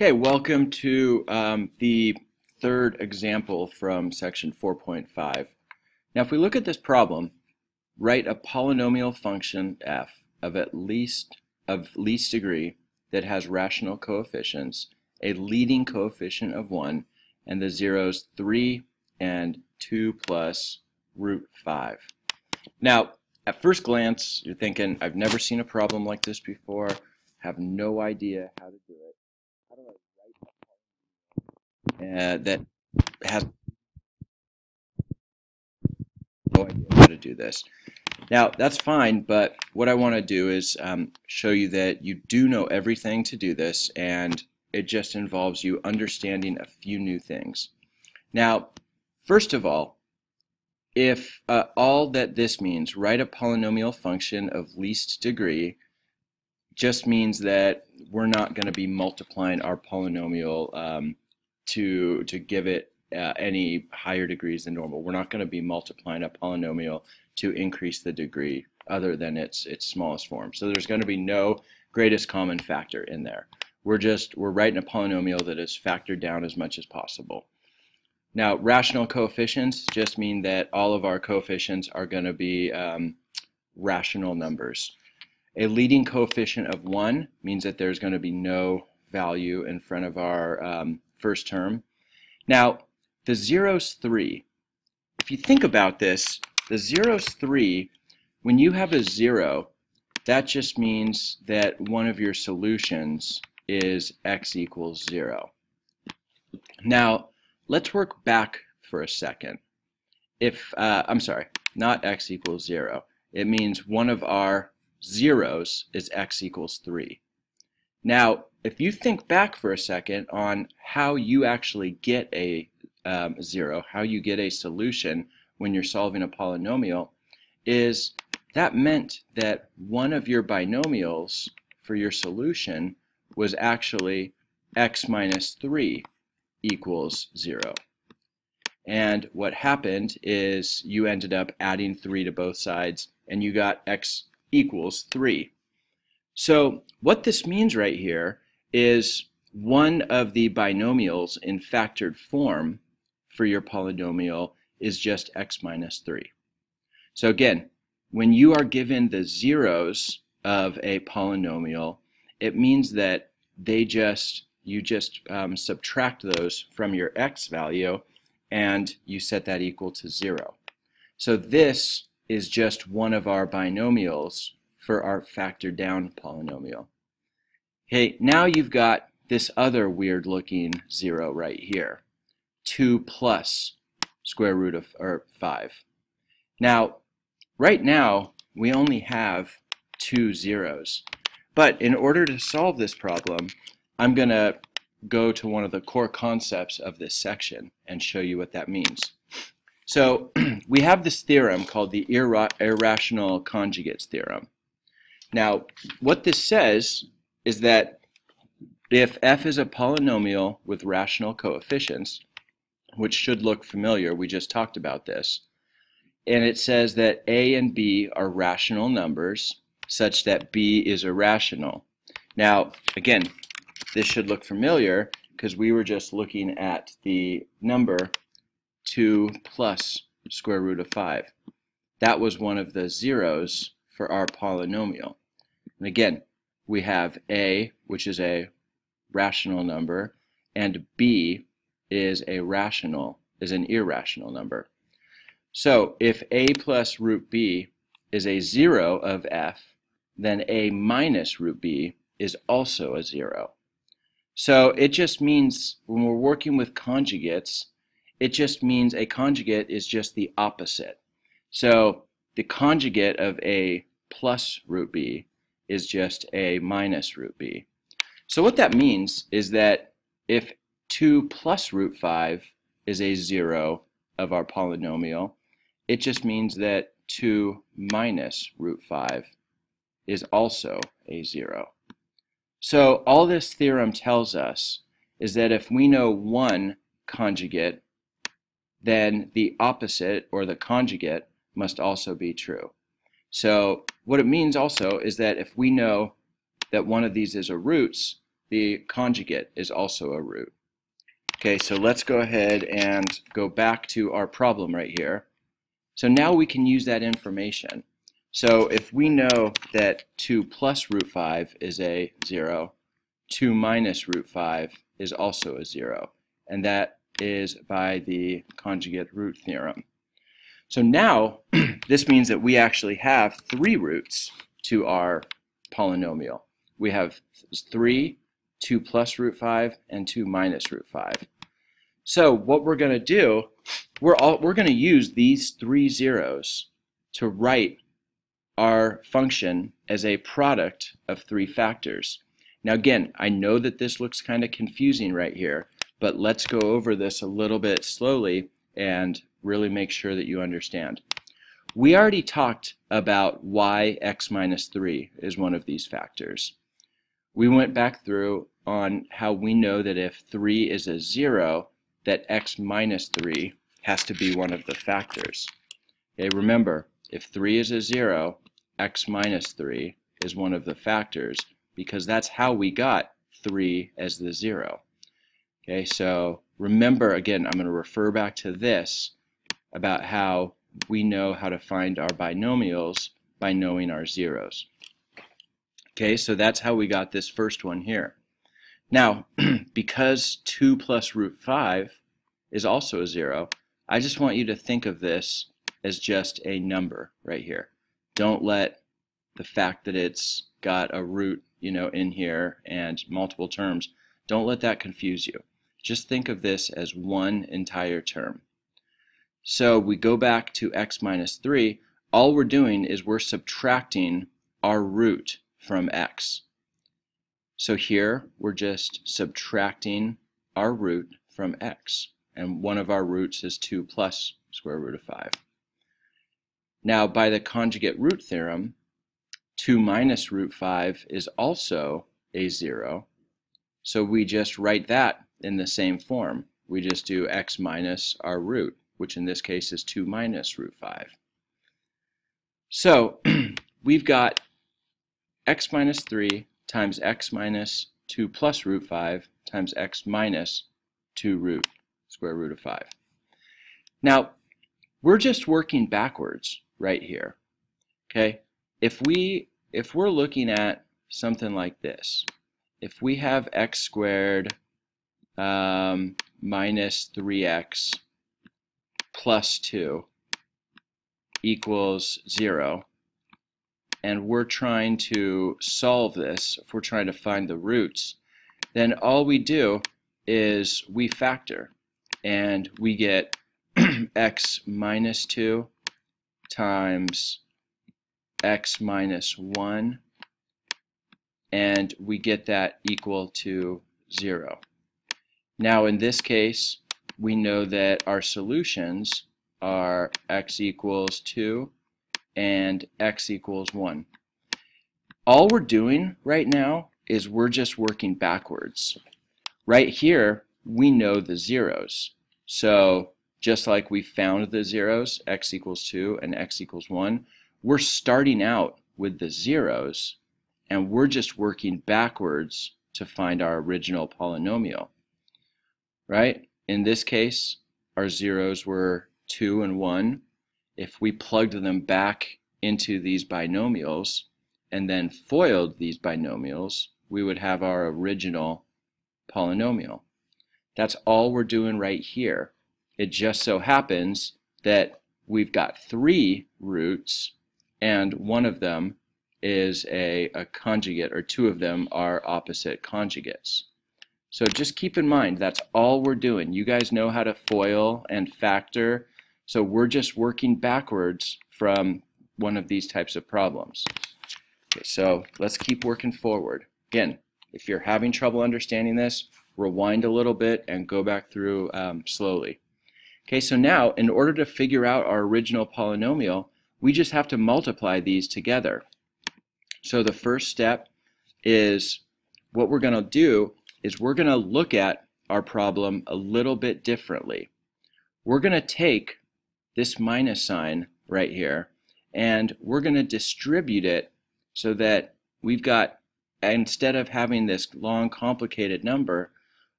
Okay, welcome to the third example from section 4.5. Now if we look at this problem, write a polynomial function f of least degree that has rational coefficients, a leading coefficient of 1, and the zeros 3 and 2 plus root 5. Now at first glance you're thinking, I've never seen a problem like this before, have no idea how to do it. How do I write that has no idea how to do this? Now that's fine, but what I want to do is show you that you do know everything to do this, and it just involves you understanding a few new things. Now, first of all, if all that this means, write a polynomial function of least degree, just means that we're not going to be multiplying our polynomial to give it any higher degrees than normal. We're not going to be multiplying a polynomial to increase the degree other than its smallest form. So there's going to be no greatest common factor in there. We're writing a polynomial that is factored down as much as possible. Now, rational coefficients just mean that all of our coefficients are going to be rational numbers. A leading coefficient of 1 means that there's going to be no value in front of our first term. Now, the zero's 3. If you think about this, the zero's 3, when you have a 0, that just means that one of your solutions is x equals 0. Now, let's work back for a second. If, I'm sorry, not x equals 0. It means one of our zeros is x equals 3. Now, if you think back for a second on how you actually get a 0, how you get a solution when you're solving a polynomial, is that meant that one of your binomials for your solution was actually x minus 3 equals 0. And what happened is you ended up adding 3 to both sides, and you got x equals 3. So what this means right here is one of the binomials in factored form for your polynomial is just x minus 3. So again, when you are given the zeros of a polynomial, it means that you just subtract those from your x value and you set that equal to 0. So this is just one of our binomials for our factored down polynomial. Okay, now you've got this other weird looking 0 right here, 2 plus square root of 5. Now, right now we only have 2 zeros, but in order to solve this problem, I'm going to go to one of the core concepts of this section and show you what that means. So we have this theorem called the irrational conjugates theorem. Now, what this says is that if f is a polynomial with rational coefficients, which should look familiar, we just talked about this, and it says that a and b are rational numbers such that b is irrational. Now, again, this should look familiar because we were just looking at the number 2 plus square root of 5. That was one of the zeros for our polynomial. And again, we have a, which is a rational number, and b is an irrational number. So if a plus root b is a 0 of f, then a minus root b is also a 0. So it just means when we're working with conjugates, it just means a conjugate is just the opposite. So the conjugate of a plus root b is just a minus root b. So what that means is that if 2 plus root 5 is a 0 of our polynomial, it just means that 2 minus root 5 is also a 0. So all this theorem tells us is that if we know one conjugate, then the opposite, or the conjugate, must also be true. So what it means also is that if we know that one of these is a roots, the conjugate is also a root. Okay, so let's go ahead and go back to our problem right here. So now we can use that information. So if we know that 2 plus root 5 is a 0, 2 minus root 5 is also a 0, and that is by the conjugate root theorem. So now this means that we actually have 3 roots to our polynomial. We have 3, 2 plus root 5, and 2 minus root 5. So what we're going to do, we're going to use these 3 zeros to write our function as a product of 3 factors. Now again, I know that this looks kind of confusing right here, but let's go over this a little bit slowly and really make sure that you understand. We already talked about why x minus 3 is one of these factors. We went back through on how we know that if 3 is a 0, that x minus 3 has to be one of the factors. Okay, remember, if 3 is a 0, x minus 3 is one of the factors because that's how we got 3 as the 0. Okay, so remember, again, I'm going to refer back to this about how we know how to find our binomials by knowing our zeros. Okay, so that's how we got this first one here. Now, because 2 plus root 5 is also a 0, I just want you to think of this as just a number right here. Don't let the fact that it's got a root, in here and multiple terms, don't let that confuse you. Just think of this as one entire term. So we go back to x minus 3. All we're doing is we're subtracting our root from x. So here we're just subtracting our root from x. And one of our roots is 2 plus square root of 5. Now by the conjugate root theorem, 2 minus root 5 is also a 0. So we just write that in the same form. We just do x minus our root, which in this case is 2 minus root 5. So we've got x minus 3 times x minus 2 plus root 5 times x minus 2 square root of 5. Now, we're just working backwards right here. Okay? If we're looking at something like this, if we have x squared minus 3x plus 2 equals 0, and we're trying to solve this, if we're trying to find the roots, then all we do is we factor, and we get x minus 2 times x minus 1, and we get that equal to 0. Now in this case, we know that our solutions are x equals 2 and x equals 1. All we're doing right now is we're just working backwards. Right here, we know the zeros. So just like we found the zeros, x equals 2 and x equals 1, we're starting out with the zeros, and we're just working backwards to find our original polynomial. Right? In this case, our zeros were 2 and 1. If we plugged them back into these binomials and then FOILed these binomials, we would have our original polynomial. That's all we're doing right here. It just so happens that we've got 3 roots, and one of them is a conjugate, or 2 of them are opposite conjugates. So just keep in mind, that's all we're doing. You guys know how to FOIL and factor, so we're just working backwards from one of these types of problems. Okay, so let's keep working forward. Again, if you're having trouble understanding this, rewind a little bit and go back through slowly. Okay, so now in order to figure out our original polynomial, we just have to multiply these together. So the first step is, what we're going to do is we're going to look at our problem a little bit differently. We're going to take this minus sign right here, and we're going to distribute it so that we've got instead of having this long complicated number,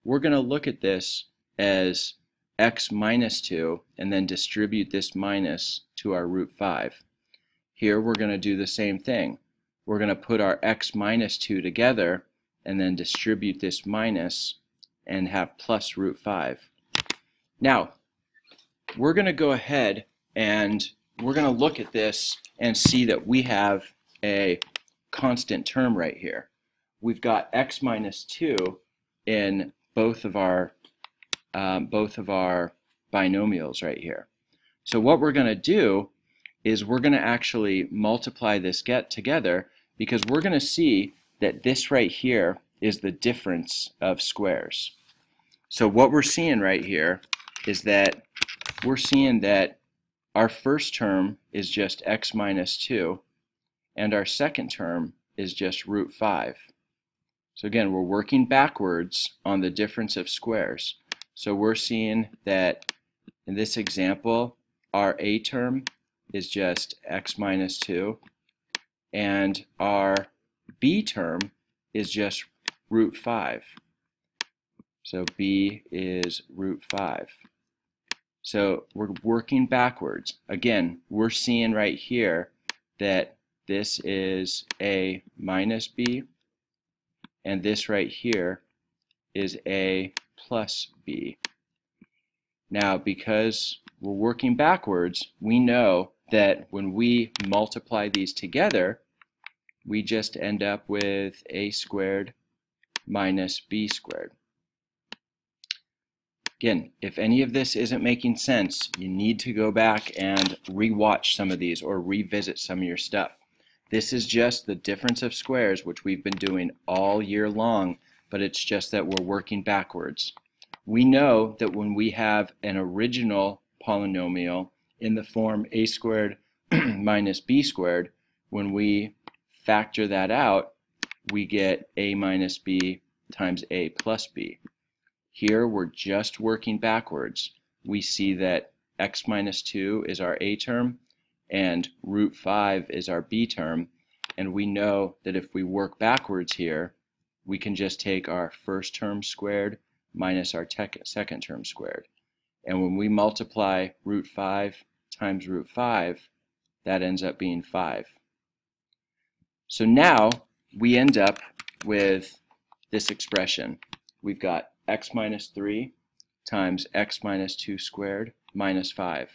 we're going to look at this as x minus 2 and then distribute this minus to our root 5. Here we're going to do the same thing. We're going to put our x minus 2 together and then distribute this minus and have plus root 5. Now, we're going to go ahead and we're going to look at this and see that we have a constant term right here. We've got x minus 2 in both of our binomials right here. So what we're going to do is we're going to actually multiply this together, because we're going to see that this right here is the difference of squares. So what we're seeing right here is that we're seeing that our first term is just x minus 2 and our second term is just root 5. So again, we're working backwards on the difference of squares. So we're seeing that in this example, our a term is just x minus 2 and our b term is just root 5. So b is root 5. So we're working backwards. Again, we're seeing right here that this is a minus b, and this right here is a plus b. Now, because we're working backwards, we know that when we multiply these together, we just end up with a squared minus b squared. Again, if any of this isn't making sense, you need to go back and re-watch some of these or revisit some of your stuff. This is just the difference of squares, which we've been doing all year long, but it's just that we're working backwards. We know that when we have an original polynomial in the form a squared minus b squared, when we factor that out, we get a minus b times a plus b. Here we're just working backwards. We see that x minus 2 is our a term and root 5 is our b term, and we know that if we work backwards here, we can just take our first term squared minus our second term squared. And when we multiply root 5 times root 5, that ends up being 5. So now we end up with this expression. We've got x minus 3 times x minus 2 squared minus 5.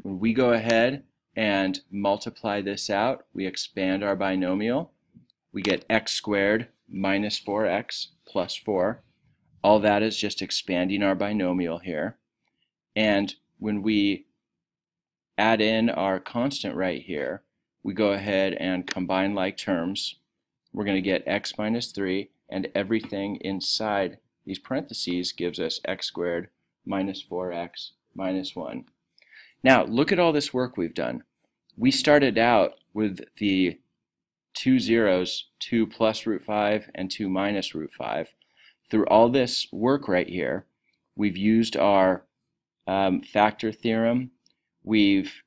When we go ahead and multiply this out, we expand our binomial. We get x squared minus 4x plus 4. All that is just expanding our binomial here. And when we add in our constant right here, we go ahead and combine like terms. We're going to get x minus 3, and everything inside these parentheses gives us x squared minus 4x minus 1. Now, look at all this work we've done. We started out with the two zeros, 2 plus root 5 and 2 minus root 5. Through all this work right here, we've used our factor theorem. We've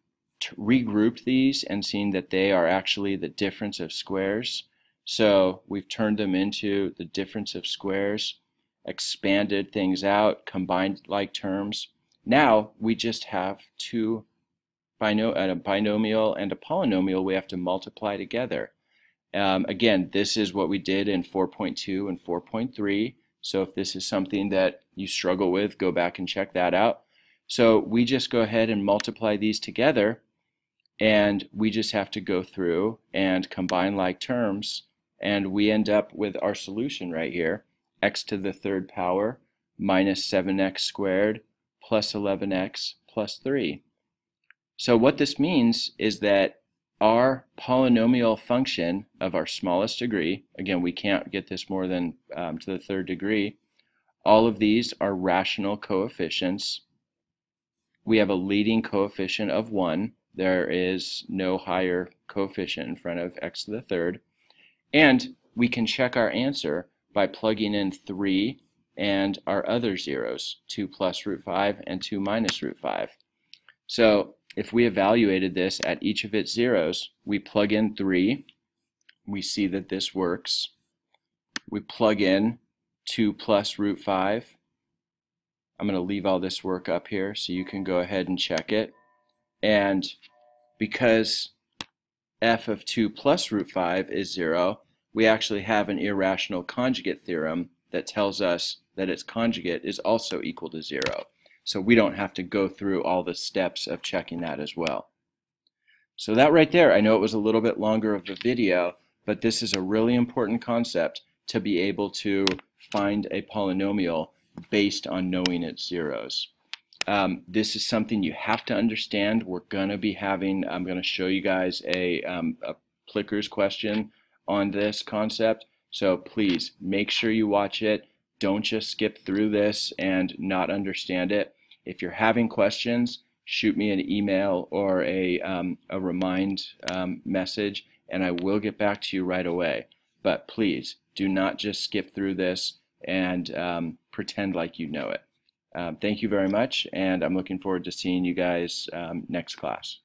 regrouped these and seen that they are actually the difference of squares. So we've turned them into the difference of squares, expanded things out, combined like terms. Now we just have a binomial and a polynomial we have to multiply together. Again, this is what we did in 4.2 and 4.3. So if this is something that you struggle with, go back and check that out. So we just go ahead and multiply these together, and we just have to go through and combine like terms, and we end up with our solution right here, x to the third power minus 7x squared plus 11x plus 3. So what this means is that our polynomial function of our smallest degree, again, we can't get this more than to the third degree, all of these are rational coefficients. We have a leading coefficient of 1. There is no higher coefficient in front of x to the third. And we can check our answer by plugging in 3 and our other zeros, 2 plus root 5 and 2 minus root 5. So if we evaluated this at each of its zeros, we plug in 3, we see that this works. we plug in 2 plus root 5. I'm going to leave all this work up here so you can go ahead and check it. And because f of 2 plus root 5 is 0, we actually have an irrational conjugate theorem that tells us that its conjugate is also equal to 0. So we don't have to go through all the steps of checking that as well. So that right there, I know it was a little bit longer of a video, but this is a really important concept to be able to find a polynomial based on knowing its zeros. This is something you have to understand. We're going to be having, I'm going to show you guys a Plickers question on this concept. So please make sure you watch it. Don't just skip through this and not understand it. If you're having questions, shoot me an email or a remind message, and I will get back to you right away. But please do not just skip through this and pretend like you know it. Thank you very much, and I'm looking forward to seeing you guys next class.